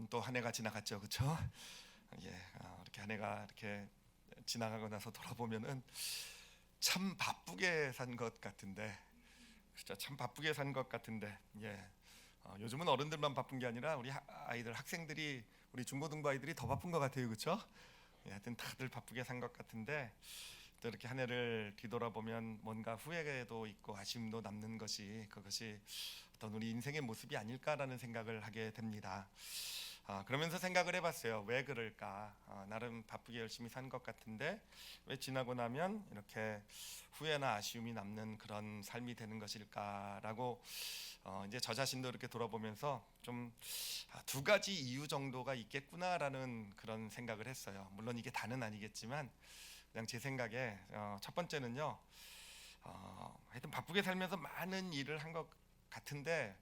여러분 또 한 해가 지나갔죠, 그렇죠? 이렇게 한 해가 이렇게 지나가고 나서 돌아보면은 참 바쁘게 산 것 같은데, 진짜 참 바쁘게 산 것 같은데, 요즘은 어른들만 바쁜 게 아니라 우리 아이들, 학생들이, 우리 중고등부 아이들이 더 바쁜 것 같아요, 그렇죠? 하여튼 다들 바쁘게 산 것 같은데, 또 이렇게 한 해를 뒤돌아보면 뭔가 후회도 있고 아쉬움도 남는 그것이 어떤 우리 인생의 모습이 아닐까라는 생각을 하게 됩니다. 그러면서 생각을 해봤어요. 왜 그럴까? 나름 바쁘게 열심히 산 것 같은데 왜 지나고 나면 이렇게 후회나 아쉬움이 남는 그런 삶이 되는 것일까라고 이제 저 자신도 이렇게 돌아보면서 좀 두 가지 이유 정도가 있겠구나라는 그런 생각을 했어요. 물론 이게 다는 아니겠지만 그냥 제 생각에 첫 번째는요. 하여튼 바쁘게 살면서 많은 일을 한 것 같은데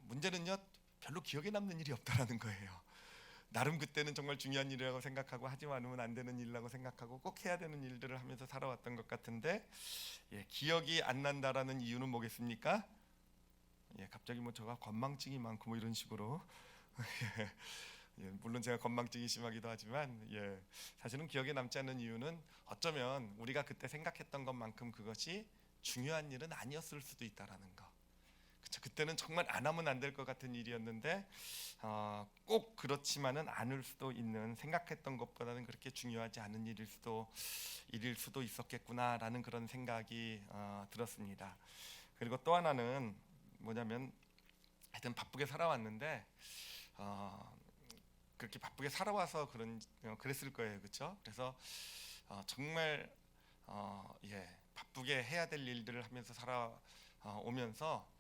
문제는요. 별로 기억에 남는 일이 없다라는 거예요. 나름 그때는 정말 중요한 일이라고 생각하고 하지 않으면 안 되는 일이라고 생각하고 꼭 해야 되는 일들을 하면서 살아왔던 것 같은데 기억이 안 난다라는 이유는 뭐겠습니까? 갑자기 뭐 저가 건망증이 많고 뭐 이런 식으로 물론 제가 건망증이 심하기도 하지만 사실은 기억에 남지 않는 이유는 어쩌면 우리가 그때 생각했던 것만큼 그것이 중요한 일은 아니었을 수도 있다라는 거. 그쵸? 그때는 정말 안 하면 안 될 것 같은 일이었는데 꼭 그렇지만은 않을 수도 있는, 생각했던 것보다는 그렇게 중요하지 않은 일일 수도 있었겠구나라는 그런 생각이 들었습니다. 그리고 또 하나는 뭐냐면 하여튼 바쁘게 살아왔는데 그렇게 바쁘게 살아와서 그랬을 거예요, 그렇죠? 그래서 정말 바쁘게 해야 될 일들을 하면서 살아오면서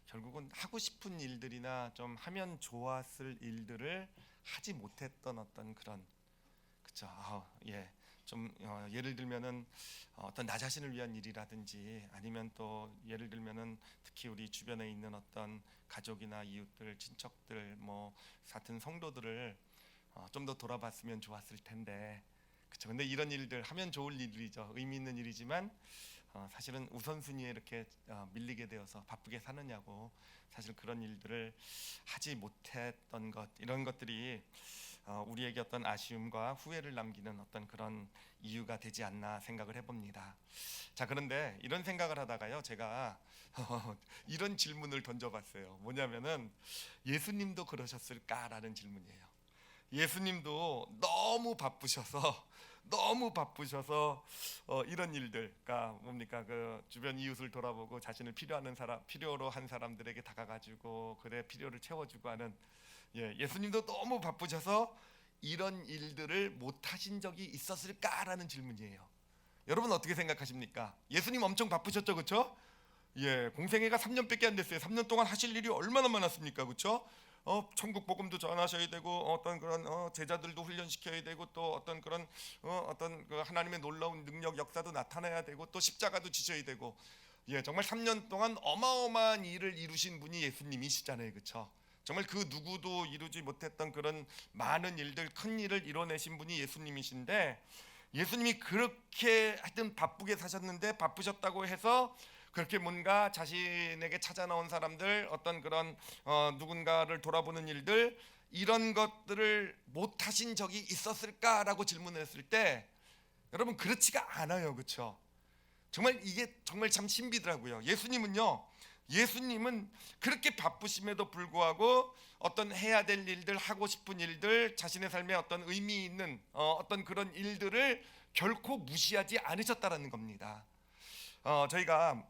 결국은 하고 싶은 일들이나 좀 하면 좋았을 일들을 하지 못했던 어떤 그런, 그렇죠? 좀 예를 들면은 어떤 나 자신을 위한 일이라든지 아니면 또 예를 들면은 특히 우리 주변에 있는 어떤 가족이나 이웃들, 친척들, 뭐 같은 성도들을 좀 더 돌아봤으면 좋았을 텐데, 그렇죠? 근데 이런 일들 하면 좋을 일이죠. 의미 있는 일이지만 사실은 우선순위에 이렇게 밀리게 되어서 바쁘게 사느냐고 사실 그런 일들을 하지 못했던 것, 이런 것들이 우리에게 어떤 아쉬움과 후회를 남기는 어떤 그런 이유가 되지 않나 생각을 해봅니다. 자, 그런데 이런 생각을 하다가요, 제가 이런 질문을 던져봤어요. 뭐냐면은 예수님도 그러셨을까라는 질문이에요. 예수님도 너무 바쁘셔서 이런 일들, 그러니까 뭡니까, 그 주변 이웃을 돌아보고 자신을 필요로 한 사람들에게 다가가지고 그래 필요를 채워주고 하는, 예수님도 너무 바쁘셔서 이런 일들을 못 하신 적이 있었을까라는 질문이에요. 여러분 어떻게 생각하십니까? 예수님 엄청 바쁘셨죠, 그렇죠? 공생애가 3년밖에 안 됐어요. 3년 동안 하실 일이 얼마나 많았습니까, 그렇죠? 천국 복음도 전하셔야 되고 어떤 그런 제자들도 훈련시켜야 되고 또 어떤 그런 어떤 그 하나님의 놀라운 능력 역사도 나타내야 되고 또 십자가도 지셔야 되고, 정말 3년 동안 어마어마한 일을 이루신 분이 예수님이시잖아요, 그렇죠? 정말 그 누구도 이루지 못했던 그런 많은 일들, 큰 일을 이뤄내신 분이 예수님이신데, 예수님이 그렇게 하여튼 바쁘게 사셨는데 바쁘셨다고 해서 그렇게 뭔가 자신에게 찾아 나온 사람들, 어떤 그런 누군가를 돌아보는 일들, 이런 것들을 못 하신 적이 있었을까라고 질문을 했을 때 여러분 그렇지가 않아요, 그렇죠? 정말 이게 정말 참 신비더라고요. 예수님은 그렇게 바쁘심에도 불구하고 어떤 해야 될 일들, 하고 싶은 일들, 자신의 삶에 어떤 의미 있는 어떤 그런 일들을 결코 무시하지 않으셨다라는 겁니다. 저희가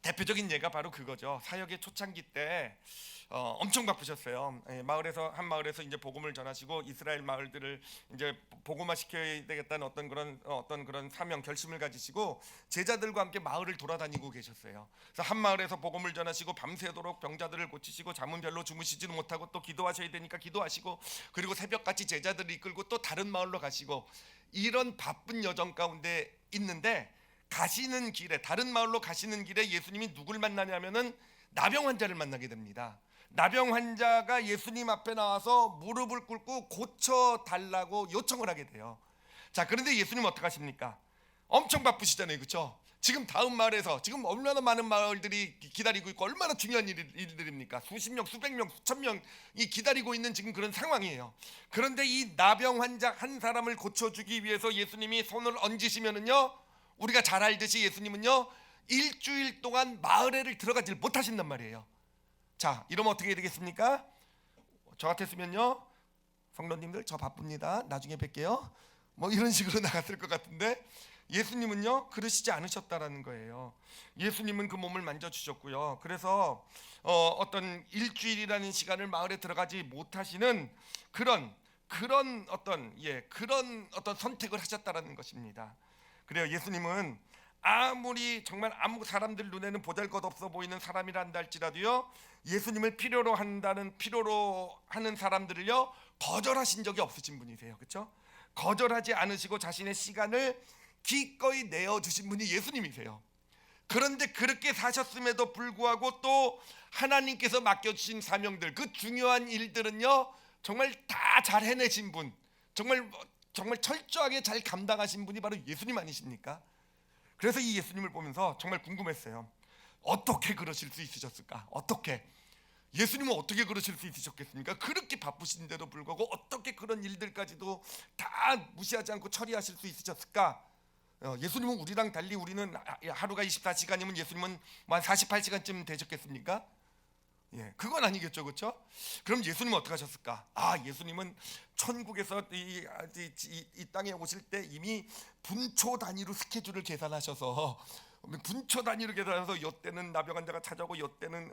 대표적인 예가 바로 그거죠. 사역의 초창기 때 엄청 바쁘셨어요. 한 마을에서 이제 복음을 전하시고 이스라엘 마을들을 이제 복음화 시켜야 되겠다는 어떤 그런 사명, 결심을 가지시고 제자들과 함께 마을을 돌아다니고 계셨어요. 그래서 한 마을에서 복음을 전하시고 밤새도록 병자들을 고치시고 잠은 별로 주무시지도 못하고 또 기도하셔야 되니까 기도하시고, 그리고 새벽같이 제자들을 이끌고 또 다른 마을로 가시고, 이런 바쁜 여정 가운데 있는데 다른 마을로 가시는 길에 예수님이 누굴 만나냐면은 나병 환자를 만나게 됩니다. 나병 환자가 예수님 앞에 나와서 무릎을 꿇고 고쳐 달라고 요청을 하게 돼요. 자, 그런데 예수님 어떻게 하십니까? 엄청 바쁘시잖아요, 그렇죠? 지금 다음 마을에서 지금 얼마나 많은 마을들이 기다리고 있고 얼마나 중요한 일들입니까? 수십 명, 수백 명, 수천 명이 기다리고 있는 지금 그런 상황이에요. 그런데 이 나병 환자 한 사람을 고쳐주기 위해서 예수님이 손을 얹으시면은요, 우리가 잘 알듯이 예수님은요 일주일 동안 마을에를 들어가지 못하신단 말이에요. 자, 이러면 어떻게 되겠습니까? 저 같았으면요, 성도님들 저 바쁩니다, 나중에 뵐게요, 뭐 이런 식으로 나갔을 것 같은데, 예수님은요 그러시지 않으셨다라는 거예요. 예수님은 그 몸을 만져주셨고요. 그래서 어떤 일주일이라는 시간을 마을에 들어가지 못하시는 그런 어떤 선택을 하셨다라는 것입니다. 그래요. 예수님은 아무리 정말 아무 사람들 눈에는 보잘것없어 보이는 사람이란다 할지라도요, 예수님을 필요로 하는 사람들을요 거절하신 적이 없으신 분이세요. 그렇죠? 거절하지 않으시고 자신의 시간을 기꺼이 내어주신 분이 예수님이세요. 그런데 그렇게 사셨음에도 불구하고 또 하나님께서 맡겨주신 사명들, 그 중요한 일들은요 정말 다 잘 해내신 분, 정말 철저하게 잘 감당하신 분이 바로 예수님 아니십니까? 그래서 이 예수님을 보면서 정말 궁금했어요. 어떻게 그러실 수 있으셨을까? 어떻게? 예수님은 어떻게 그러실 수 있으셨겠습니까? 그렇게 바쁘신데도 불구하고 어떻게 그런 일들까지도 다 무시하지 않고 처리하실 수 있으셨을까? 예수님은 우리랑 달리, 우리는 하루가 24시간이면 예수님은 한 48시간쯤 되셨겠습니까? 예, 그건 아니겠죠, 그렇죠? 그럼 예수님은 어떻게 하셨을까? 예수님은 천국에서 이 땅에 오실 때 이미 분초 단위로 스케줄을 계산하셔서, 분초 단위로 계산해서 요때는 나병 환자가 찾아오고, 요때는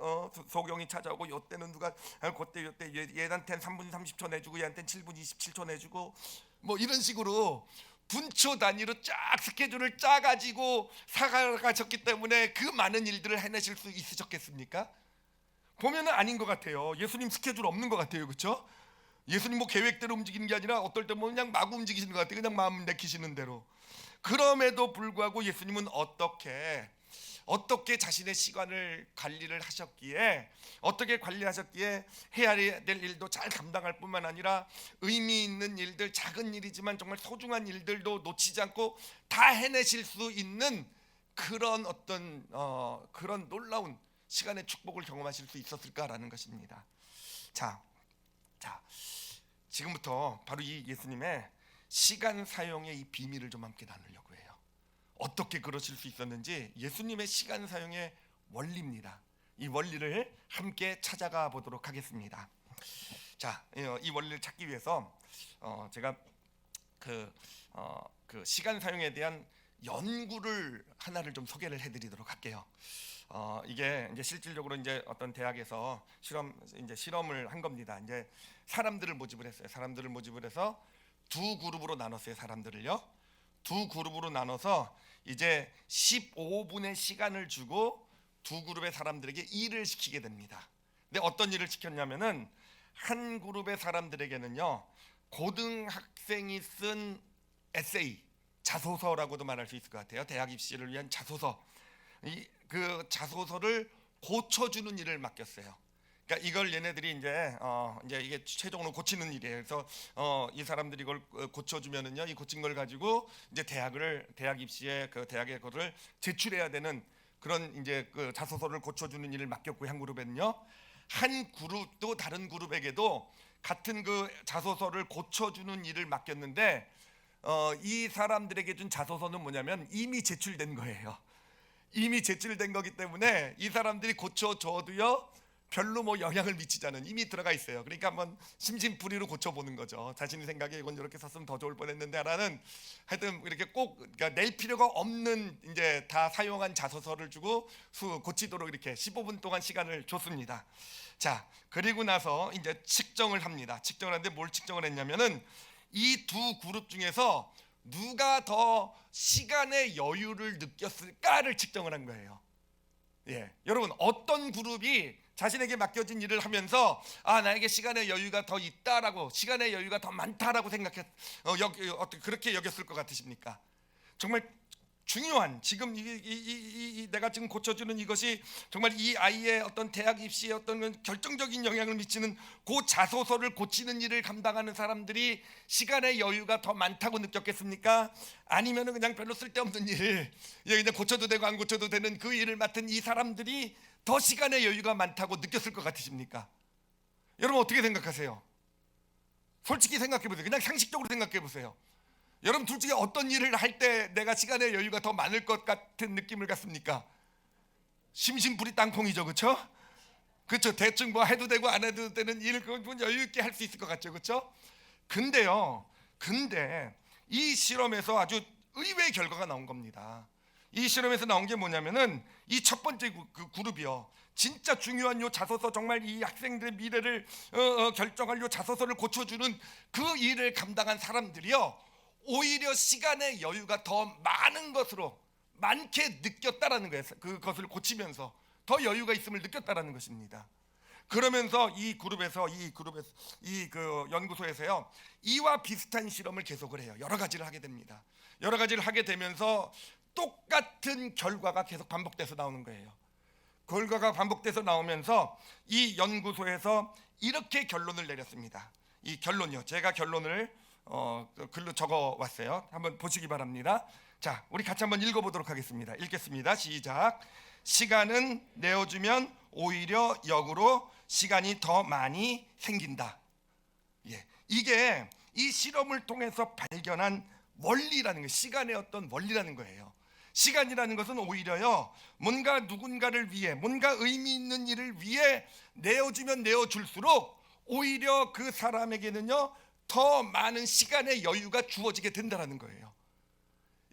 소경이 찾아오고, 요때는 누가 그때 요때 얘한테는 3분 30초 내주고, 얘한테는 7분 27초 내주고, 뭐 이런 식으로 분초 단위로 쫙 스케줄을 짜가지고 살아가셨기 때문에 그 많은 일들을 해내실 수 있으셨겠습니까? 보면은 아닌 것 같아요. 예수님 스케줄 없는 것 같아요, 그렇죠? 예수님 뭐 계획대로 움직이는 게 아니라 어떨 때 뭐 그냥 마구 움직이시는 것 같아요. 그냥 마음 내키시는 대로. 그럼에도 불구하고 예수님은 어떻게 자신의 시간을 관리를 하셨기에, 어떻게 관리하셨기에 해야 될 일도 잘 감당할 뿐만 아니라 의미 있는 일들, 작은 일이지만 정말 소중한 일들도 놓치지 않고 다 해내실 수 있는 그런 그런 놀라운 시간의 축복을 경험하실 수 있었을까라는 것입니다. 자, 지금부터 바로 이 예수님의 시간 사용의 이 비밀을 좀 함께 나누려고 해요. 어떻게 그러실 수 있었는지 예수님의 시간 사용의 원리입니다. 이 원리를 함께 찾아가 보도록 하겠습니다. 자, 이 원리를 찾기 위해서 제가 그 시간 사용에 대한 연구를 하나를 좀 소개를 해드리도록 할게요. 이게 이제 실질적으로 이제 어떤 대학에서 실험을 한 겁니다. 이제 사람들을 모집을 했어요. 사람들을 모집을 해서 두 그룹으로 나눴어요. 사람들을요. 두 그룹으로 나눠서 이제 15분의 시간을 주고 두 그룹의 사람들에게 일을 시키게 됩니다. 근데 어떤 일을 시켰냐면은, 한 그룹의 사람들에게는요 고등학생이 쓴 에세이, 자소서라고도 말할 수 있을 것 같아요. 대학 입시를 위한 자소서, 그 자소서를 고쳐주는 일을 맡겼어요. 그러니까 이걸 얘네들이 이제 이게 최종으로 고치는 일이에요. 그래서 이 사람들이 이걸 고쳐주면은요, 이 고친 걸 가지고 이제 대학 입시에 그 대학에 그거를 제출해야 되는 그런 이제 그 자소서를 고쳐주는 일을 맡겼고, 한 그룹에는요, 한 그룹도 다른 그룹에게도 같은 그 자소서를 고쳐주는 일을 맡겼는데, 이 사람들에게 준 자소서는 뭐냐면 이미 제출된 거예요. 이미 제출된 거기 때문에 이 사람들이 고쳐줘도요 별로 뭐 영향을 미치지 않은, 이미 들어가 있어요. 그러니까 한번 심심풀이로 고쳐보는 거죠. 자신이 생각에 이건 이렇게 썼으면 더 좋을 뻔했는데 라는, 하여튼 이렇게 꼭 그러니까 낼 필요가 없는 이제 다 사용한 자소서를 주고 고치도록 이렇게 15분 동안 시간을 줬습니다. 자, 그리고 나서 이제 측정을 합니다. 측정을 하는데 뭘 측정을 했냐면은, 이 두 그룹 중에서 누가 더 시간의 여유를 느꼈을까를 측정을 한 거예요. 예, 여러분, 어떤 그룹이 자신에게 맡겨진 일을 하면서 나에게 시간의 여유가 더 있다라고, 시간의 여유가 더 많다라고 그렇게 여겼을 것 같으십니까? 정말 중요한 지금 내가 지금 고쳐주는 이것이 정말 이 아이의 어떤 대학 입시에 어떤 결정적인 영향을 미치는 그 자소서를 고치는 일을 감당하는 사람들이 시간의 여유가 더 많다고 느꼈겠습니까? 아니면은 그냥 별로 쓸데없는 일, 그냥 고쳐도 되고 안 고쳐도 되는 그 일을 맡은 이 사람들이 더 시간의 여유가 많다고 느꼈을 것 같으십니까? 여러분 어떻게 생각하세요? 솔직히 생각해 보세요. 그냥 상식적으로 생각해 보세요. 여러분 둘 중에 어떤 일을 할 때 내가 시간의 여유가 더 많을 것 같은 느낌을 갖습니까? 심심풀이 땅콩이죠, 그렇죠? 그렇죠. 대충 뭐 해도 되고 안 해도 되는 일을 여유 있게 할 수 있을 것 같죠, 그렇죠? 근데 이 실험에서 아주 의외의 결과가 나온 겁니다. 이 실험에서 나온 게 뭐냐면은 이 첫 번째 그 그룹이요, 진짜 중요한 요 자소서, 정말 이 학생들의 미래를 결정할 요 자소서를 고쳐주는 그 일을 감당한 사람들이요, 오히려 시간의 여유가 더 많은 것으로 많게 느꼈다라는 거예요. 그것을 고치면서 더 여유가 있음을 느꼈다라는 것입니다. 그러면서 이 그 연구소에서요, 이와 비슷한 실험을 계속을 해요. 여러 가지를 하게 됩니다. 여러 가지를 하게 되면서 똑같은 결과가 계속 반복돼서 나오는 거예요. 결과가 반복돼서 나오면서 이 연구소에서 이렇게 결론을 내렸습니다. 이 결론이요, 제가 결론을 글로 적어 왔어요. 한번 보시기 바랍니다. 자, 우리 같이 한번 읽어보도록 하겠습니다. 읽겠습니다. 시작. 시간은 내어주면 오히려 역으로 시간이 더 많이 생긴다. 이게 이 실험을 통해서 발견한 원리라는 거, 시간의 어떤 원리라는 거예요. 시간이라는 것은 오히려요, 뭔가 누군가를 위해, 뭔가 의미 있는 일을 위해 내어주면 내어줄수록 오히려 그 사람에게는요, 더 많은 시간의 여유가 주어지게 된다는 거예요.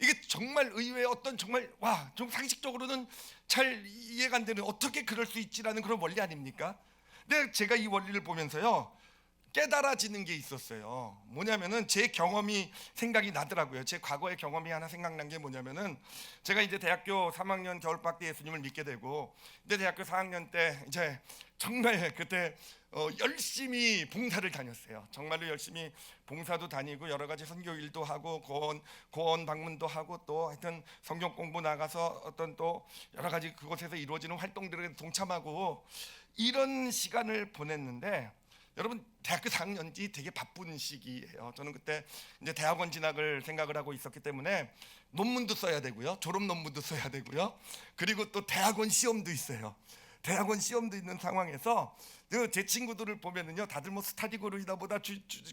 이게 정말 의외의 어떤 정말 좀 상식적으로는 잘 이해가 안 되는, 어떻게 그럴 수 있지라는 그런 원리 아닙니까? 근데 제가 이 원리를 보면서요, 깨달아지는 게 있었어요. 뭐냐면은 제 경험이 생각이 나더라고요. 제 과거의 경험이 하나 생각난 게 뭐냐면은, 제가 이제 대학교 3학년 겨울방학 때 예수님을 믿게 되고, 근데 대학교 4학년 때 이제 정말 그때 열심히 봉사를 다녔어요. 정말로 열심히 봉사도 다니고 여러 가지 선교 일도 하고 고원 방문도 하고, 또 하여튼 성경 공부 나가서 어떤 또 여러 가지 그곳에서 이루어지는 활동들에 동참하고 이런 시간을 보냈는데, 여러분 대학교 4학년이 되게 바쁜 시기예요. 저는 그때 이제 대학원 진학을 생각을 하고 있었기 때문에 논문도 써야 되고요, 졸업 논문도 써야 되고요, 그리고 또 대학원 시험도 있어요. 대학원 시험도 있는 상황에서 제 친구들을 보면은요, 다들 뭐 스타디그룹이다 보다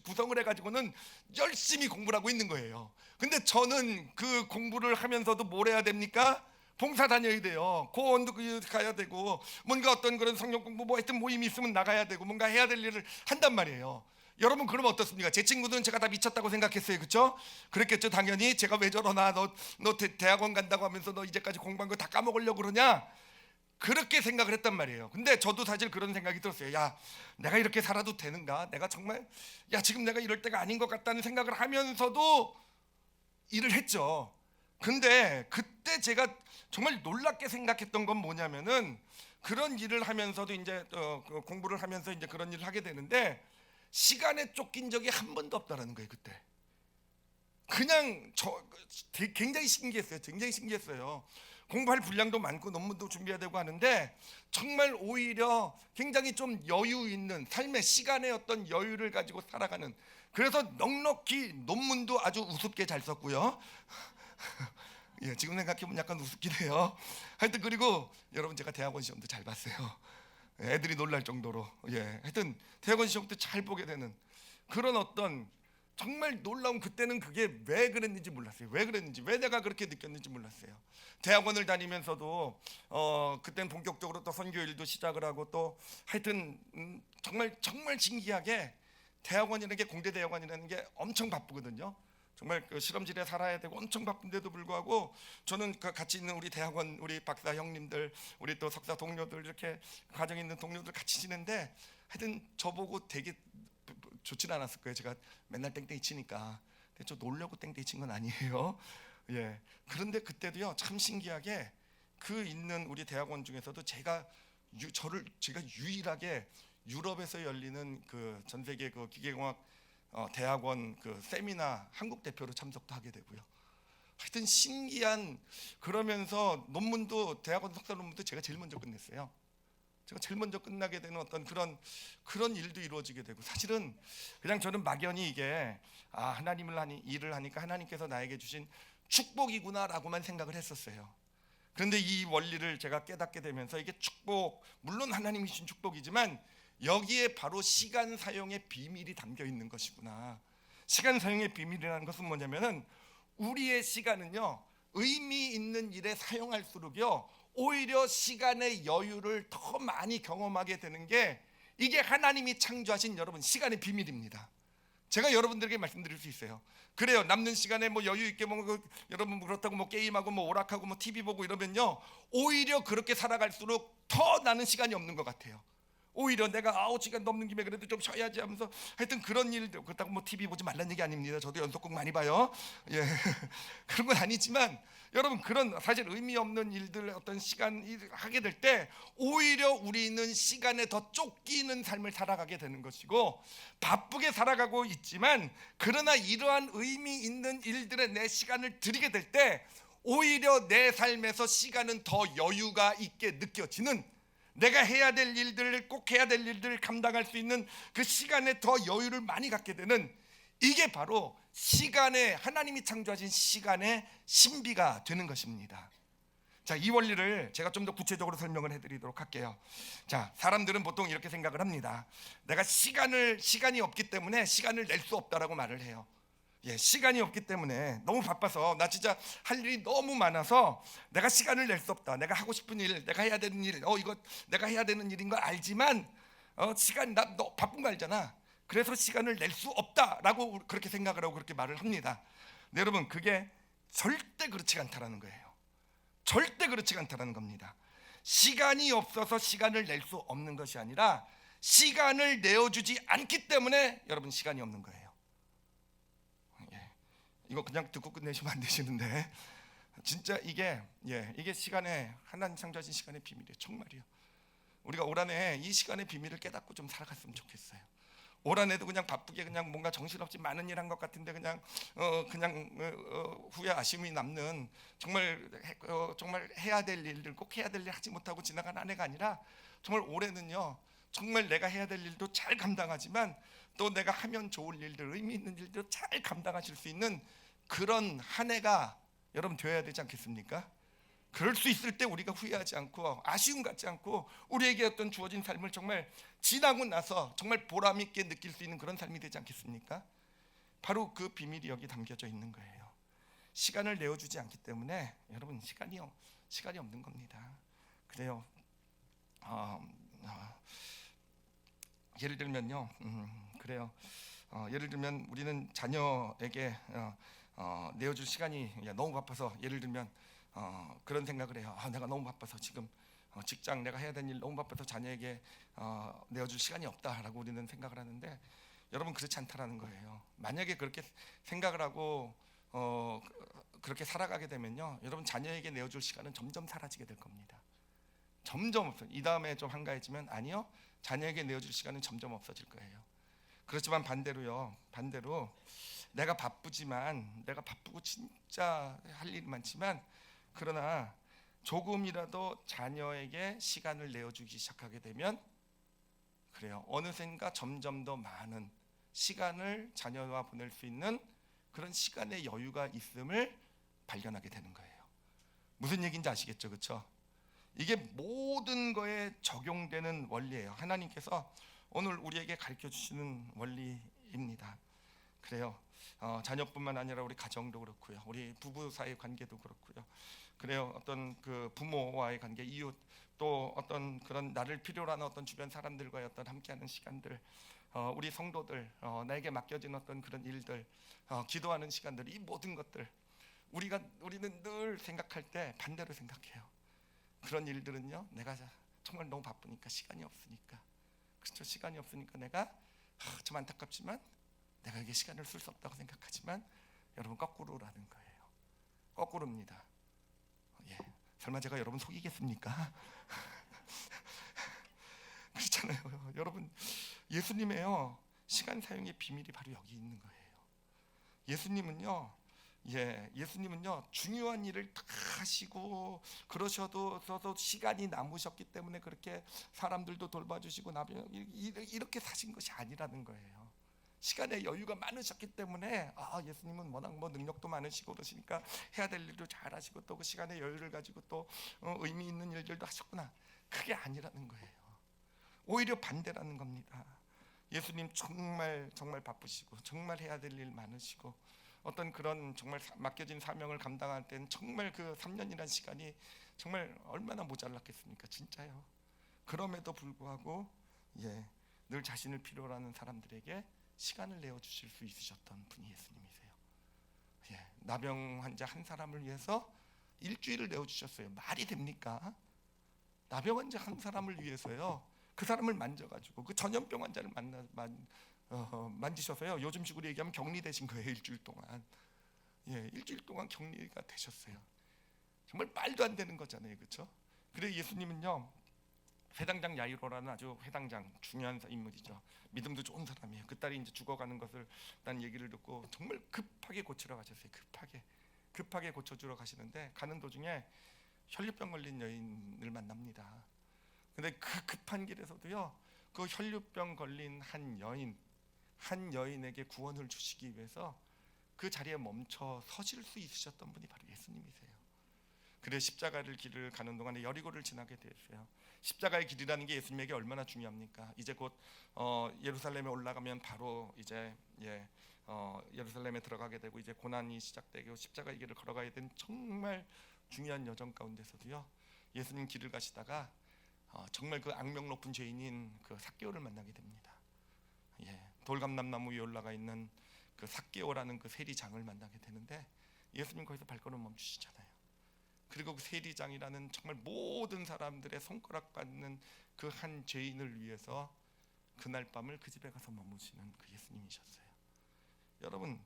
구성을 해가지고는 열심히 공부를 하고 있는 거예요. 근데 저는 그 공부를 하면서도 뭘 해야 됩니까? 봉사 다녀야 돼요. 고원도 가야 되고, 뭔가 어떤 그런 성경 공부 뭐 하여튼 모임이 있으면 나가야 되고, 뭔가 해야 될 일을 한단 말이에요. 여러분 그러면 어떻습니까? 제 친구들은 제가 다 미쳤다고 생각했어요, 그렇죠? 그랬겠죠. 당연히 제가 왜 저러나, 너 대학원 간다고 하면서 너 이제까지 공부한 거 다 까먹으려고 그러냐, 그렇게 생각을 했단 말이에요. 근데 저도 사실 그런 생각이 들었어요. 야, 내가 이렇게 살아도 되는가? 내가 정말 지금 내가 이럴 때가 아닌 것 같다는 생각을 하면서도 일을 했죠. 근데 그때 제가 정말 놀랍게 생각했던 건 뭐냐면은, 그런 일을 하면서도 이제 공부를 하면서 이제 그런 일을 하게 되는데 시간에 쫓긴 적이 한 번도 없다라는 거예요. 그때 그냥 굉장히 신기했어요. 굉장히 신기했어요. 공부할 분량도 많고 논문도 준비해야 되고 하는데, 정말 오히려 굉장히 좀 여유 있는 삶의 시간의 어떤 여유를 가지고 살아가는, 그래서 넉넉히 논문도 아주 우습게 잘 썼고요. 지금 생각해보면 약간 우습긴 해요. 하여튼 그리고 여러분 제가 대학원 시험도 잘 봤어요. 애들이 놀랄 정도로. 하여튼 대학원 시험도 잘 보게 되는 그런 어떤 정말 놀라운, 그때는 그게 왜 그랬는지 몰랐어요. 왜 그랬는지, 왜 내가 그렇게 느꼈는지 몰랐어요. 대학원을 다니면서도 그때는 본격적으로 또 선교 일도 시작을 하고, 또 하여튼 정말 신기하게 대학원이라는 게, 공대 대학원이라는 게 엄청 바쁘거든요. 정말 그 실험실에 살아야 되고 엄청 바쁜데도 불구하고, 저는 그 같이 있는 우리 대학원 우리 박사 형님들, 우리 또 석사 동료들, 이렇게 과정에 있는 동료들 같이 지는데, 하여튼 저보고 되게 좋진 않았을 거예요. 제가 맨날 땡땡이 치니까. 근데 저 놀려고 땡땡이 친 건 아니에요. 그런데 그때도요, 참 신기하게 그 있는 우리 대학원 중에서도 제가 유일하게 유럽에서 열리는 그 전 세계 그 기계공학 대학원 그 세미나 한국 대표로 참석도 하게 되고요. 하여튼 신기한, 그러면서 논문도 대학원 석사 논문도 제가 제일 먼저 끝냈어요. 제가 제일 먼저 끝나게 되는 어떤 그런 일도 이루어지게 되고, 사실은 그냥 저는 막연히 이게 일을 하니까 하나님께서 나에게 주신 축복이구나라고만 생각을 했었어요. 그런데 이 원리를 제가 깨닫게 되면서 이게 축복, 물론 하나님이 주신 축복이지만 여기에 바로 시간 사용의 비밀이 담겨 있는 것이구나. 시간 사용의 비밀이라는 것은 뭐냐면은 우리의 시간은요, 의미 있는 일에 사용할수록요 오히려 시간의 여유를 더 많이 경험하게 되는 게, 이게 하나님이 창조하신 여러분 시간의 비밀입니다. 제가 여러분들에게 말씀드릴 수 있어요. 그래요. 남는 시간에 뭐 여유 있게 여러분 그렇다고 뭐 게임하고 뭐 오락하고 뭐 TV 보고 이러면요, 오히려 그렇게 살아갈수록 더 나는 시간이 없는 것 같아요. 오히려 내가 시간 넘는 김에 그래도 좀 쉬어야지 하면서, 하여튼 그런 일들, 그렇다고 뭐 TV 보지 말라는 얘기 아닙니다. 저도 연속극 많이 봐요. 예. 그런 건 아니지만 여러분, 그런 사실 의미 없는 일들 어떤 시간 하게 될 때 오히려 우리는 시간에 더 쫓기는 삶을 살아가게 되는 것이고, 바쁘게 살아가고 있지만 그러나 이러한 의미 있는 일들에 내 시간을 들이게 될 때 오히려 내 삶에서 시간은 더 여유가 있게 느껴지는, 내가 해야 될 일들을, 꼭 해야 될 일들을 감당할 수 있는 그 시간에 더 여유를 많이 갖게 되는, 이게 바로 시간의, 하나님이 창조하신 시간의 신비가 되는 것입니다. 자, 이 원리를 제가 좀 더 구체적으로 설명을 해드리도록 할게요. 자, 사람들은 보통 이렇게 생각을 합니다. 내가 시간이 없기 때문에 시간을 낼 수 없다라고 말을 해요. 시간이 없기 때문에, 너무 바빠서, 나 진짜 할 일이 너무 많아서 내가 시간을 낼 수 없다. 내가 하고 싶은 일, 내가 해야 되는 일, 이거 내가 해야 되는 일인 거 알지만 시간, 너 바쁜 거 알잖아. 그래서 시간을 낼 수 없다라고 그렇게 생각을 하고 그렇게 말을 합니다. 근데 여러분, 그게 절대 그렇지 않다라는 거예요. 절대 그렇지 않다라는 겁니다. 시간이 없어서 시간을 낼 수 없는 것이 아니라 시간을 내어주지 않기 때문에 여러분 시간이 없는 거예요. 이거 그냥 듣고 끝내시면 안 되시는데, 진짜 이게 시간의, 하나님 창조하신 시간의 비밀이에요. 정말이요. 우리가 올 한해 이 시간의 비밀을 깨닫고 좀 살아갔으면 좋겠어요. 올 한해도 그냥 바쁘게 그냥 뭔가 정신없이 많은 일 한 것 같은데 그냥 후회 아쉬움이 남는, 정말 해야 될 일들, 꼭 해야 될 일 하지 못하고 지나간 한 해가 아니라, 정말 올해는요, 정말 내가 해야 될 일도 잘 감당하지만 또 내가 하면 좋을 일들, 의미 있는 일도 잘 감당하실 수 있는 그런 한 해가 여러분 되어야 되지 않겠습니까? 그럴 수 있을 때 우리가 후회하지 않고 아쉬움 갖지 않고 우리에게 어떤 주어진 삶을 정말 지나고 나서 정말 보람 있게 느낄 수 있는 그런 삶이 되지 않겠습니까? 바로 그 비밀이 여기 담겨져 있는 거예요. 시간을 내어주지 않기 때문에 여러분 시간이 없는 겁니다. 그래요. 예를 들면요, 그래요. 예를 들면 우리는 자녀에게 내어줄 시간이 너무 바빠서, 예를 들면 그런 생각을 해요. 내가 너무 바빠서 지금 직장 내가 해야 되는 일 너무 바빠서 자녀에게 내어줄 시간이 없다라고 우리는 생각을 하는데, 여러분 그렇지 않다라는 거예요. 만약에 그렇게 생각을 하고 그렇게 살아가게 되면요, 여러분 자녀에게 내어줄 시간은 점점 사라지게 될 겁니다. 점점 없어요. 이 다음에 좀 한가해지면, 아니요, 자녀에게 내어줄 시간은 점점 없어질 거예요. 그렇지만 반대로 내가 바쁘고 진짜 할 일이 많지만, 그러나 조금이라도 자녀에게 시간을 내어주기 시작하게 되면, 그래요, 어느샌가 점점 더 많은 시간을 자녀와 보낼 수 있는 그런 시간의 여유가 있음을 발견하게 되는 거예요. 무슨 얘기인지 아시겠죠? 그렇죠? 이게 모든 거에 적용되는 원리예요. 하나님께서 오늘 우리에게 가르쳐 주시는 원리입니다. 그래요. 자녀뿐만 아니라 우리 가정도 그렇고요. 우리 부부 사이 관계도 그렇고요. 그래요. 어떤 그 부모와의 관계, 이웃, 또 어떤 그런 나를 필요로 하는 어떤 주변 사람들과의 어떤 함께하는 시간들, 우리 성도들, 나에게 맡겨진 어떤 그런 일들, 기도하는 시간들, 이 모든 것들, 우리는 늘 생각할 때 반대로 생각해요. 그런 일들은요, 내가 정말 너무 바쁘니까, 시간이 없으니까, 그렇죠? 시간이 없으니까 내가 좀 안타깝지만 내가 이게 시간을 쓸 수 없다고 생각하지만, 여러분 거꾸로라는 거예요. 거꾸로입니다. 설마 제가 여러분 속이겠습니까? 그렇잖아요. 여러분, 예수님의요 시간 사용의 비밀이 바로 여기 있는 거예요. 예수님은요 예수님은요 중요한 일을 다 하시고 그러셔도 시간이 남으셨기 때문에 그렇게 사람들도 돌봐주시고 이렇게 사신 것이 아니라는 거예요. 시간의 여유가 많으셨기 때문에 예수님은 워낙 능력도 많으시고 그러시니까 해야 될 일도 잘 하시고 또 그 시간의 여유를 가지고 또 의미 있는 일들도 하셨구나. 그게 아니라는 거예요. 오히려 반대라는 겁니다. 예수님 정말 바쁘시고 정말 해야 될 일 많으시고 어떤 그런 정말 맡겨진 사명을 감당할 때는 정말 그 3년이라는 시간이 정말 얼마나 모자랐겠습니까? 진짜요. 그럼에도 불구하고 늘 자신을 필요로 하는 사람들에게 시간을 내어주실 수 있으셨던 분이 예수님이세요. 나병 환자 한 사람을 위해서 일주일을 내어주셨어요. 말이 됩니까? 나병 환자 한 사람을 위해서요 그 사람을 만져가지고 그 전염병 환자를 만지셔서요 요즘식으로 얘기하면 격리되신 거예요. 일주일 동안. 일주일 동안 격리가 되셨어요. 정말 말도 안 되는 거잖아요, 그렇죠? 그래 예수님은요 회당장 야이로라는 아주 회당장 중요한 인물이죠. 믿음도 좋은 사람이에요. 그 딸이 이제 죽어가는 것을 난 얘기를 듣고 정말 급하게 고치러 가셨어요. 급하게 고쳐주러 가시는데 가는 도중에 혈류병 걸린 여인을 만납니다. 근데 그 급한 길에서도요 그 혈류병 걸린 한 여인에게 구원을 주시기 위해서 그 자리에 멈춰 서실 수 있으셨던 분이 바로 예수님이세요. 그래 십자가를 길을 가는 동안에 여리고를 지나게 되었어요. 십자가의 길이라는 게 예수님에게 얼마나 중요합니까? 이제 곧 예루살렘에 올라가면 바로 이제 예루살렘에 들어가게 되고 이제 고난이 시작되고 십자가의 길을 걸어가야 되는 정말 중요한 여정 가운데서도요 예수님 길을 가시다가 정말 그 악명 높은 죄인인 그 삭개오를 만나게 됩니다. 돌감람나무 위에 올라가 있는 그 삭개오라는 그 세리장을 만나게 되는데 예수님 거기서 발걸음 멈추시잖아요. 그리고 그 세리장이라는 정말 모든 사람들의 손가락 받는 그 한 죄인을 위해서 그날 밤을 그 집에 가서 머무시는 그 예수님이셨어요. 여러분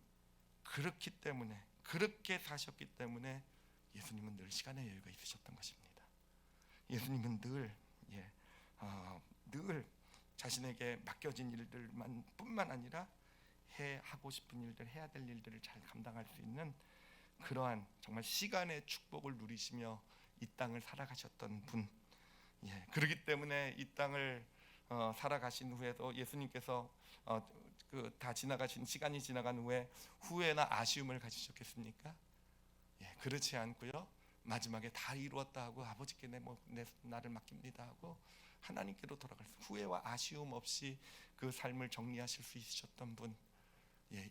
그렇기 때문에 그렇게 사셨기 때문에 예수님은 늘 시간의 여유가 있으셨던 것입니다. 예수님은 늘 자신에게 맡겨진 일들만 뿐만 아니라 하고 싶은 일들, 해야 될 일들을 잘 감당할 수 있는 그러한 정말 시간의 축복을 누리시며 이 땅을 살아가셨던 분. 그렇기 때문에 이 땅을 살아가신 후에도 예수님께서 다 지나가신 시간이 지나간 후에 후회나 아쉬움을 가지셨겠습니까? 그렇지 않고요. 마지막에 다 이루었다 하고 아버지께 내 나를 맡깁니다 하고 하나님께로 돌아갈 수 후회와 아쉬움 없이 그 삶을 정리하실 수 있으셨던 분.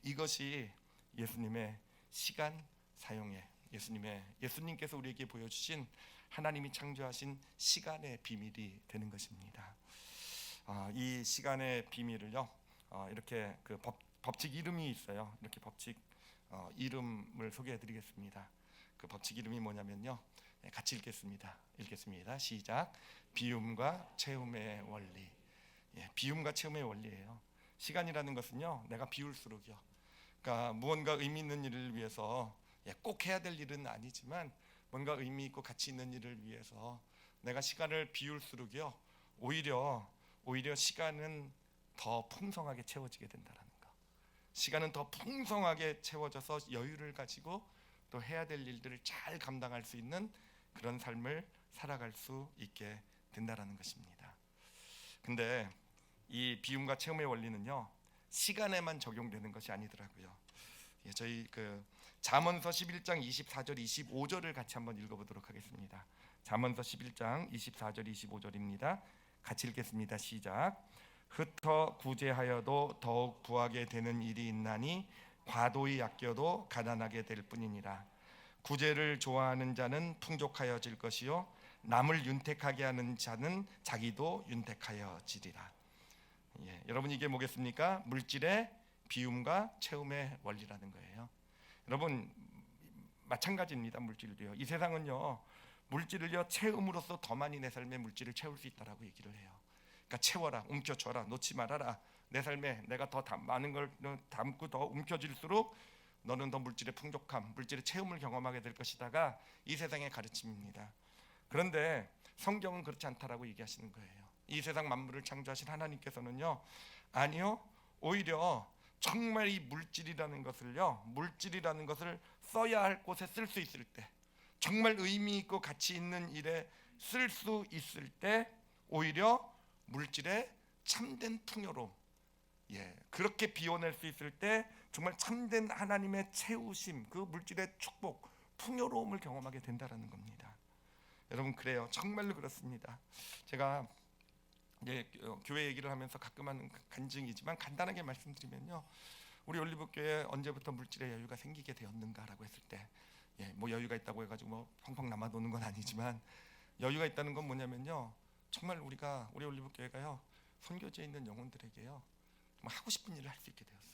이것이 예수님의 시간 사용의 예수님께서 우리에게 보여주신 하나님이 창조하신 시간의 비밀이 되는 것입니다. 이 시간의 비밀을요 이렇게 그 법칙 이름이 있어요. 이렇게 법칙 이름을 소개해드리겠습니다. 그 법칙 이름이 뭐냐면요 같이 읽겠습니다. 시작. 비움과 채움의 원리. 비움과 채움의 원리예요. 시간이라는 것은요 내가 비울수록요 그러니까 무언가 의미 있는 일을 위해서 꼭 해야 될 일은 아니지만 뭔가 의미 있고 가치 있는 일을 위해서 내가 시간을 비울수록요 오히려 시간은 더 풍성하게 채워지게 된다는 거. 시간은 더 풍성하게 채워져서 여유를 가지고 또 해야 될 일들을 잘 감당할 수 있는 그런 삶을 살아갈 수 있게 된다라는 것입니다. 근데 이 비움과 채움의 원리는요 시간에만 적용되는 것이 아니더라고요. 저희 그 잠언서 11장 24절 25절을 같이 한번 읽어보도록 하겠습니다. 잠언서 11장 24절 25절입니다. 같이 읽겠습니다. 시작. 흩어 구제하여도 더욱 부하게 되는 일이 있나니 과도히 아껴도 가난하게 될 뿐이니라. 구제를 좋아하는 자는 풍족하여질 것이요 남을 윤택하게 하는 자는 자기도 윤택하여지리라. 여러분 이게 뭐겠습니까? 물질의 비움과 채움의 원리라는 거예요. 여러분 마찬가지입니다. 물질도요. 이 세상은요 물질을요 채움으로써 더 많이 내 삶의 물질을 채울 수 있다라고 얘기를 해요. 그러니까 채워라, 움켜줘라, 놓지 말아라. 내 삶에 내가 더 많은 걸 담고 더 움켜질수록 너는 더 물질의 풍족함, 물질의 채움을 경험하게 될 것이다가 이 세상의 가르침입니다. 그런데 성경은 그렇지 않다라고 얘기하시는 거예요. 이 세상 만물을 창조하신 하나님께서는요 아니요 오히려 정말 이 물질이라는 것을 써야 할 곳에 쓸 수 있을 때, 정말 의미 있고 가치 있는 일에 쓸 수 있을 때, 오히려 물질의 참된 풍요로움, 그렇게 비워낼 수 있을 때 정말 참된 하나님의 채우심, 그 물질의 축복, 풍요로움을 경험하게 된다라는 겁니다. 여러분, 그래요. 정말로 그렇습니다. 제가 교회 얘기를 하면서 가끔 하는 간증이지만 간단하게 말씀드리면요, 우리 올리브교회 언제부터 물질의 여유가 생기게 되었는가라고 했을 때, 뭐 여유가 있다고 해가지고 뭐 펑펑 남아 도는 건 아니지만, 여유가 있다는 건 뭐냐면요, 정말 우리 올리브교회가요, 선교지에 있는 영혼들에게요, 정말 하고 싶은 일을 할 수 있게 되었어요.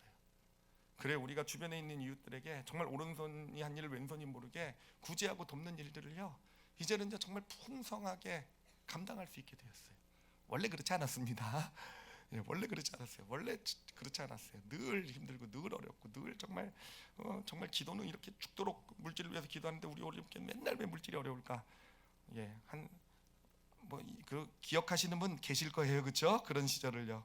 그래, 우리가 주변에 있는 이웃들에게 정말 오른손이 한 일을 왼손이 모르게 구제하고 돕는 일들을요, 이제는 정말 풍성하게 감당할 수 있게 되었어요. 원래 그렇지 않았습니다. 원래 그렇지 않았어요. 원래 그렇지 않았어요. 늘 힘들고 늘 어렵고 늘 정말 기도는 이렇게 죽도록 물질을 위해서 기도하는데, 우리 어렵게 맨날 왜 물질이 어려울까? 한 뭐 그 기억하시는 분 계실 거예요, 그렇죠? 그런 시절을요.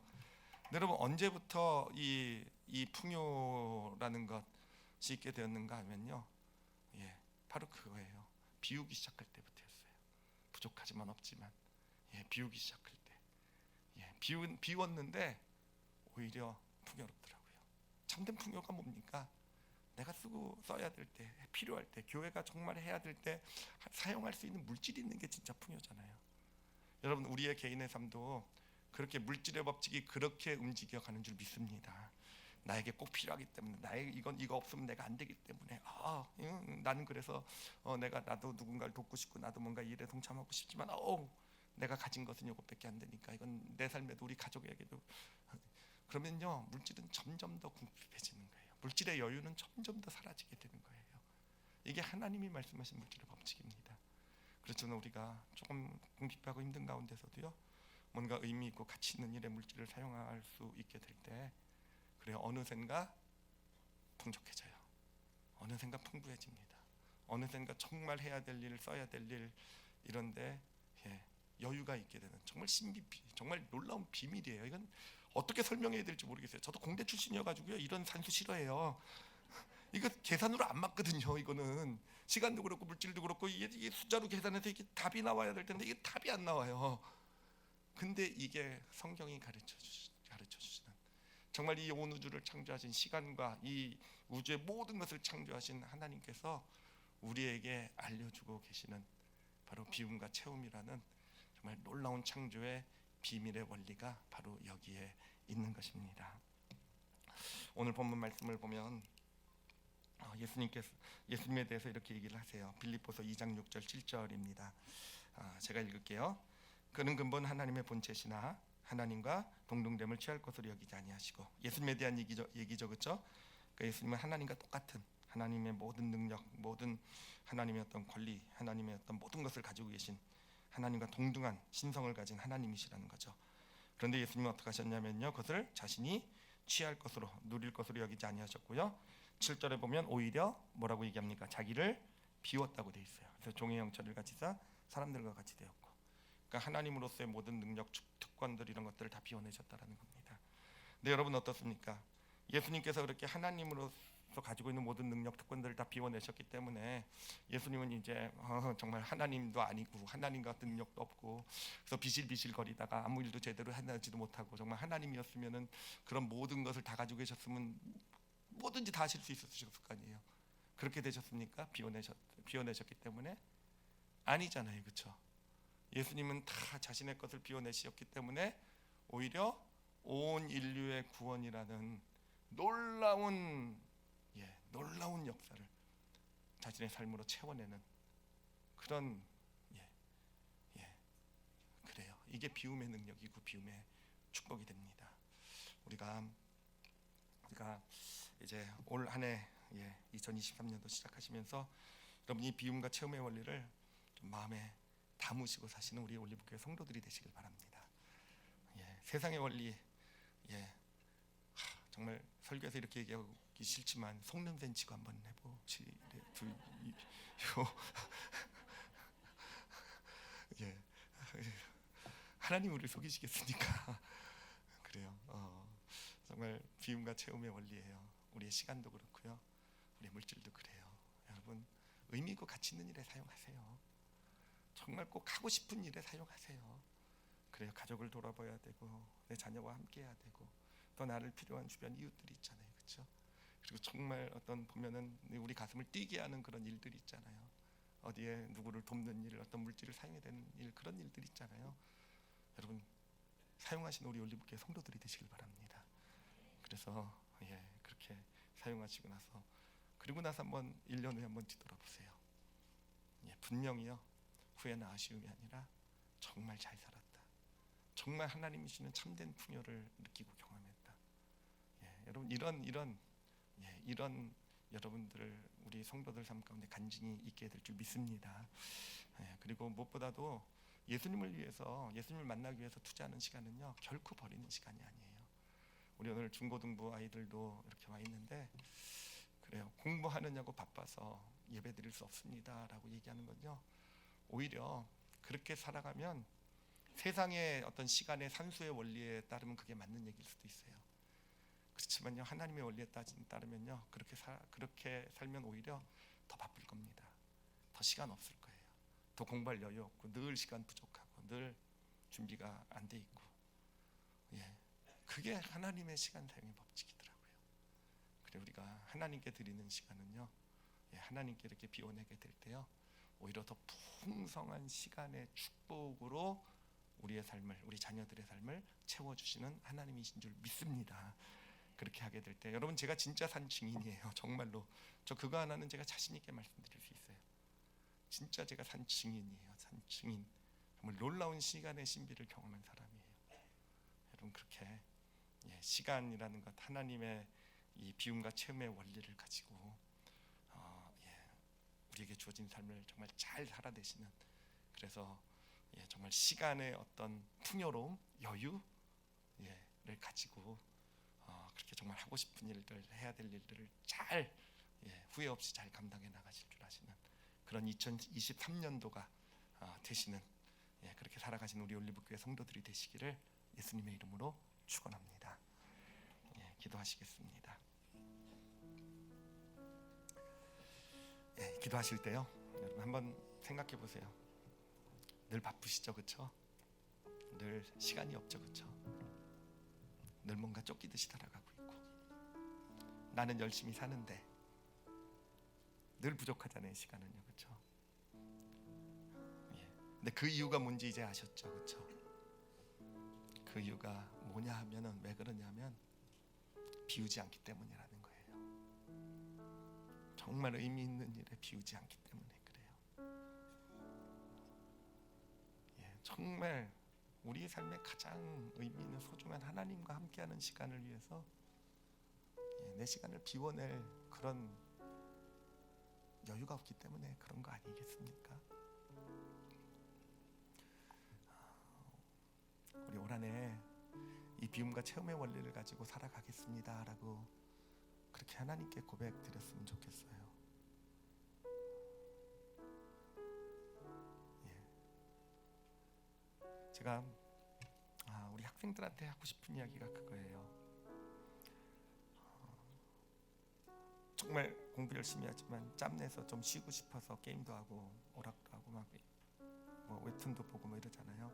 여러분, 언제부터 이 풍요라는 것이 있게 되었는가 하면요, 바로 그거예요. 비우기 시작할 때부터였어요. 부족하지만 없지만, 비우기 시작할 때, 비웠는데 오히려 풍요롭더라고요. 참된 풍요가 뭡니까? 내가 써야 될 때, 필요할 때, 교회가 정말 해야 될 때 사용할 수 있는 물질이 있는 게 진짜 풍요잖아요. 여러분, 우리의 개인의 삶도 그렇게 물질의 법칙이 그렇게 움직여가는 줄 믿습니다. 나에게 꼭 필요하기 때문에, 이거 없으면 내가 안 되기 때문에, 나는 그래서 나도 누군가를 돕고 싶고, 나도 뭔가 일에 동참하고 싶지만, 내가 가진 것은 이것밖에 안 되니까 이건 내 삶에도 우리 가족에게도, 그러면요, 물질은 점점 더 궁핍해지는 거예요. 물질의 여유는 점점 더 사라지게 되는 거예요. 이게 하나님이 말씀하신 물질의 법칙입니다. 그래서 저는 우리가 조금 궁핍하고 힘든 가운데서도요, 뭔가 의미 있고 가치 있는 일에 물질을 사용할 수 있게 될 때, 그래, 어느샌가 풍족해져요. 어느샌가 풍부해집니다. 어느샌가 정말 해야 될 일, 써야 될 일, 이런데 여유가 있게 되는, 정말 정말 놀라운 비밀이에요. 이건 어떻게 설명해야 될지 모르겠어요. 저도 공대 출신이어가지고요, 이런 산수 싫어해요. 이거 계산으로 안 맞거든요. 이거는 시간도 그렇고 물질도 그렇고, 이게 숫자로 계산해서 이게 답이 나와야 될 텐데, 이게 답이 안 나와요. 근데 이게 성경이 가르쳐 주시는, 정말 이 온 우주를 창조하신, 시간과 이 우주의 모든 것을 창조하신 하나님께서 우리에게 알려주고 계시는 바로 비움과 채움이라는 정말 놀라운 창조의 비밀의 원리가 바로 여기에 있는 것입니다. 오늘 본문 말씀을 보면 예수님에 대해서 이렇게 얘기를 하세요. 빌립보서 2장 6절 7절입니다. 제가 읽을게요. 그는 근본 하나님의 본체시나 하나님과 동등됨을 취할 것으로 여기지 아니하시고, 예수님에 대한 얘기죠, 그렇죠? 그러니까 예수님은 하나님과 똑같은, 하나님의 모든 능력, 모든 하나님의 어떤 권리, 하나님의 어떤 모든 것을 가지고 계신, 하나님과 동등한 신성을 가진 하나님이시라는 거죠. 그런데 예수님은 어떻게 하셨냐면요, 그것을 자신이 취할 것으로, 누릴 것으로 여기지 아니하셨고요, 7절에 보면 오히려 뭐라고 얘기합니까? 자기를 비웠다고 돼 있어요. 그래서 종의 형체를 가지사 사람들과 같이 되었고, 그러니까 하나님으로서의 모든 능력, 특권들, 이런 것들을 다 비워내셨다라는 겁니다. 근데 여러분 어떻습니까? 예수님께서 그렇게 하나님으로서 가지고 있는 모든 능력, 특권들을 다 비워내셨기 때문에, 예수님은 이제 정말 하나님도 아니고 하나님 같은 능력도 없고, 그래서 비실비실 거리다가 아무 일도 제대로 해내지도 못하고, 정말 하나님이었으면은 그런 모든 것을 다 가지고 계셨으면 뭐든지 다 하실 수 있었을 거 아니에요. 그렇게 되셨습니까? 비워내셨기 때문에? 아니잖아요, 그렇죠? 예수님은 다 자신의 것을 비워내셨기 때문에 오히려 온 인류의 구원이라는 놀라운 역사를 자신의 삶으로 채워내는 그런, 그래요. 이게 비움의 능력이고 비움의 축복이 됩니다. 우리가 이제 올 한해 2023년도 시작하시면서 여러분, 이 비움과 체험의 원리를 좀 마음에 담으시고 사시는 우리 올리브교회 성도들이 되시길 바랍니다. 세상의 원리, 정말 설교에서 이렇게 얘기하기 싫지만 속냄새 치고 한번 해보시래요. 하나님 우리를 속이시겠습니까? 그래요. 정말 비움과 채움의 원리예요. 우리의 시간도 그렇고요, 우리의 물질도 그래요. 여러분, 의미 있고 가치 있는 일에 사용하세요. 정말 꼭 하고 싶은 일에 사용하세요. 그래요. 가족을 돌아봐야 되고, 내 자녀와 함께해야 되고, 또 나를 필요한 주변 이웃들이 있잖아요, 그렇죠? 그리고 정말 어떤 보면은 우리 가슴을 뛰게 하는 그런 일들이 있잖아요. 어디에 누구를 돕는 일, 어떤 물질을 사용해야 되는 일, 그런 일들이 있잖아요. 여러분, 사용하신 우리 올리브교회 성도들이 되시길 바랍니다. 그래서 그렇게 사용하시고 나서, 그리고 나서 한번 1년 후에 한번 뒤돌아보세요. 분명히요, 후회나 아쉬움이 아니라 정말 잘 살았다, 정말 하나님이 주시는 참된 풍요를 느끼고 경험했다. 여러분, 이런 여러분들을 우리 성도들 삶 가운데 간증이 있게 될 줄 믿습니다. 그리고 무엇보다도 예수님을 위해서, 예수님을 만나기 위해서 투자하는 시간은요, 결코 버리는 시간이 아니에요. 우리 오늘 중고등부 아이들도 이렇게 와 있는데, 그래요, 공부하느냐고 바빠서 예배 드릴 수 없습니다 라고 얘기하는 건요, 오히려 그렇게 살아가면 세상의 어떤 시간의 산수의 원리에 따르면 그게 맞는 얘기일 수도 있어요. 그렇지만요, 하나님의 원리에 따르면요, 그렇게 살면 오히려 더 바쁠 겁니다. 더 시간 없을 거예요. 더 공부할 여유 없고, 늘 시간 부족하고, 늘 준비가 안 돼 있고, 그게 하나님의 시간 사용의 법칙이더라고요. 그래, 우리가 하나님께 드리는 시간은요, 하나님께 이렇게 비워내게 될 때요, 오히려 더 풍성한 시간의 축복으로 우리의 삶을, 우리 자녀들의 삶을 채워주시는 하나님이신 줄 믿습니다. 그렇게 하게 될 때, 여러분, 제가 진짜 산 증인이에요. 정말로 저 그거 하나는 제가 자신 있게 말씀드릴 수 있어요. 진짜 제가 산 증인이에요. 산 증인. 정말 놀라운 시간의 신비를 경험한 사람이에요. 여러분, 그렇게 시간이라는 것, 하나님의 이 비움과 체험의 원리를 가지고 우리에게 주어진 삶을 정말 잘 살아내시는, 그래서 정말 시간의 어떤 풍요로움, 여유를 가지고 그렇게 정말 하고 싶은 일들, 해야 될 일들을 잘 후회 없이 잘 감당해 나가실 줄 아시는 그런 2023년도가 되시는, 그렇게 살아가신 우리 올리브교회 성도들이 되시기를 예수님의 이름으로 축원합니다. 기도하시겠습니다. 기도하실 때요, 여러분 한번 생각해 보세요. 늘 바쁘시죠, 그렇죠? 늘 시간이 없죠, 그렇죠? 늘 뭔가 쫓기듯이 살아가고 있고, 나는 열심히 사는데 늘 부족하잖아요, 시간은요, 그렇죠? 근데 그 이유가 뭔지 이제 아셨죠, 그렇죠? 그 이유가 뭐냐 하면은, 왜 그러냐면 비우지 않기 때문이라는 거예요. 정말 의미 있는 일에 비우지 않기 때문에 그래요. 정말 우리 삶의 가장 의미 있는 소중한 하나님과 함께하는 시간을 위해서 내 시간을 비워낼 그런 여유가 없기 때문에 그런 거 아니겠습니까? 우리 올 한해 이 비움과 체험의 원리를 가지고 살아가겠습니다 라고 그렇게 하나님께 고백드렸으면 좋겠어요. 제가 우리 학생들한테 하고 싶은 이야기가 그거예요. 정말 공부 열심히 하지만 짬내서 좀 쉬고 싶어서 게임도 하고 오락도 하고 막 웹툰도 보고 뭐 이러잖아요.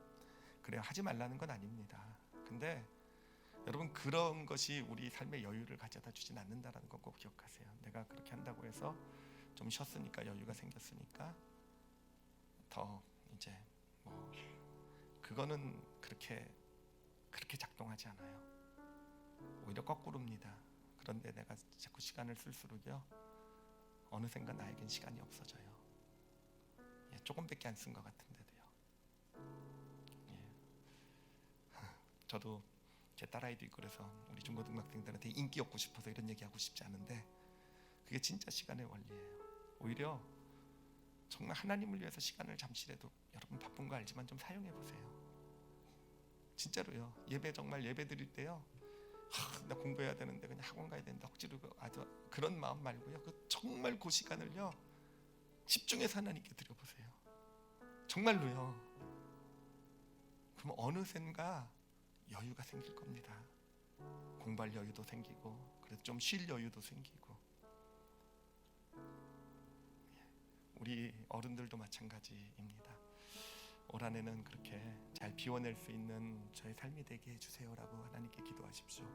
그래요, 하지 말라는 건 아닙니다. 근데 여러분, 그런 것이 우리 삶의 여유를 가져다 주진 않는다라는 거 꼭 기억하세요. 내가 그렇게 한다고 해서 좀 쉬었으니까, 여유가 생겼으니까 더 이제 그거는 그렇게 작동하지 않아요. 오히려 거꾸로입니다. 그런데 내가 자꾸 시간을 쓸수록요, 어느샌가 나에겐 시간이 없어져요. 조금밖에 안 쓴 것 같은데도요. 저도 제 딸아이도 있고 그래서 우리 중고등학생들한테 인기 얻고 싶어서 이런 얘기하고 싶지 않은데, 그게 진짜 시간의 원리예요. 오히려 정말 하나님을 위해서 시간을 잠시라도, 여러분 바쁜 거 알지만 좀 사용해 보세요. 진짜로요. 정말 예배 드릴 때요, 나 공부해야 되는데 그냥 학원 가야 된다 억지로 아주 그런 마음 말고요, 정말 그 시간을요 집중해서 하나님께 드려보세요. 정말로요. 그럼 어느샌가 여유가 생길 겁니다. 공부할 여유도 생기고 그래도 좀 쉴 여유도 생기고, 우리 어른들도 마찬가지입니다. 올 한해는 그렇게 잘 비워낼 수 있는 저의 삶이 되게 해주세요라고 하나님께 기도하십시오.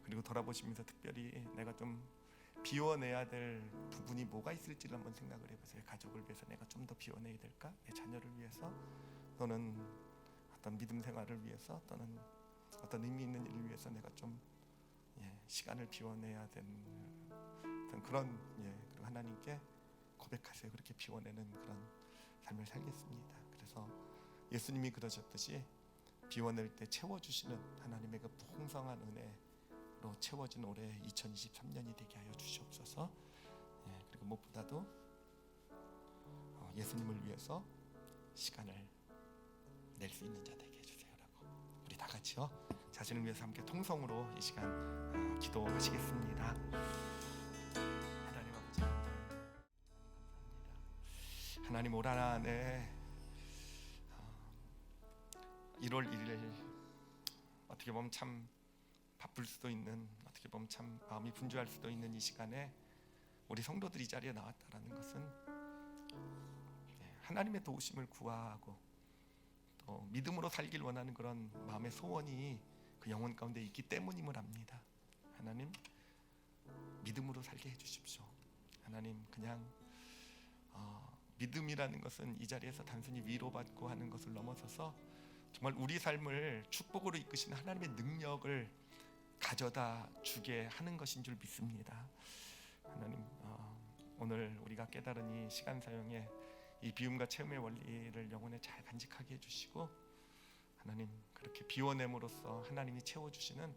그리고 돌아보시면서 특별히 내가 좀 비워내야 될 부분이 뭐가 있을지를 한번 생각을 해보세요. 가족을 위해서 내가 좀 더 비워내야 될까? 내 자녀를 위해서, 또는 어떤 믿음 생활을 위해서, 또는 어떤 의미 있는 일을 위해서 내가 좀 시간을 비워내야 되는 그런, 그리고 하나님께 고백하세요. 그렇게 비워내는 그런 삶을 살겠습니다. 그래서 예수님이 그러셨듯이 비워낼 때 채워주시는 하나님의 그 풍성한 은혜로 채워진 올해 2023년이 되게 하여 주시옵소서. 그리고 무엇보다도 예수님을 위해서 시간을 낼 수 있는 자 되게 해주세요라고 우리 다 같이요 자신을 위해서 함께 통성으로 이 시간 기도하시겠습니다. 하나님 아버지 감사합니다. 하나님 올 한해 1월 1일 어떻게 보면 참 바쁠 수도 있는, 어떻게 보면 참 마음이 분주할 수도 있는 이 시간에 우리 성도들이 이 자리에 나왔다라는 것은 하나님의 도우심을 구하고 또 믿음으로 살길 원하는 그런 마음의 소원이 그 영혼 가운데 있기 때문임을 압니다. 하나님 믿음으로 살게 해주십시오. 하나님 그냥 믿음이라는 것은 이 자리에서 단순히 위로받고 하는 것을 넘어서서 정말 우리 삶을 축복으로 이끄시는 하나님의 능력을 가져다 주게 하는 것인 줄 믿습니다. 하나님 오늘 우리가 깨달은 이 시간 사용에 이 비움과 체험의 원리를 영혼에 잘 간직하게 해주시고, 하나님 그렇게 비워냄으로써 하나님이 채워주시는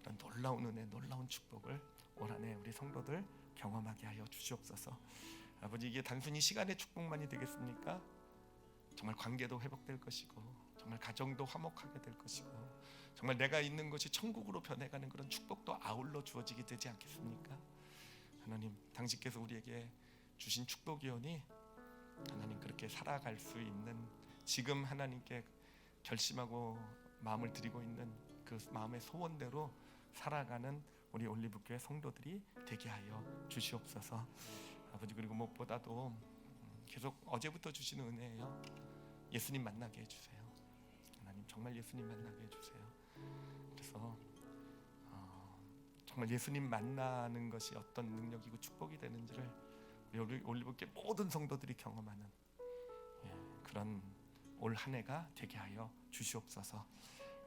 그런 놀라운 은혜, 놀라운 축복을 올 한해 우리 성도들 경험하게 하여 주시옵소서. 아버지 이게 단순히 시간의 축복만이 되겠습니까? 정말 관계도 회복될 것이고, 정말 가정도 화목하게 될 것이고, 정말 내가 있는 것이 천국으로 변해가는 그런 축복도 아울러 주어지게 되지 않겠습니까? 하나님 당신께서 우리에게 주신 축복이오니 하나님 그렇게 살아갈 수 있는, 지금 하나님께 결심하고 마음을 드리고 있는 그 마음의 소원대로 살아가는 우리 올리브교회 성도들이 되게 하여 주시옵소서. 아버지 그리고 무엇보다도 계속 어제부터 주시는 은혜예요. 예수님 만나게 해주세요. 하나님 정말 예수님 만나게 해주세요. 그래서 정말 예수님 만나는 것이 어떤 능력이고 축복이 되는지를 우리 올리브교회 모든 성도들이 경험하는 그런 올 한 해가 되게 하여 주시옵소서.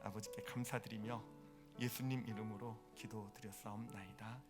아버지께 감사드리며 예수님 이름으로 기도드렸사옵나이다.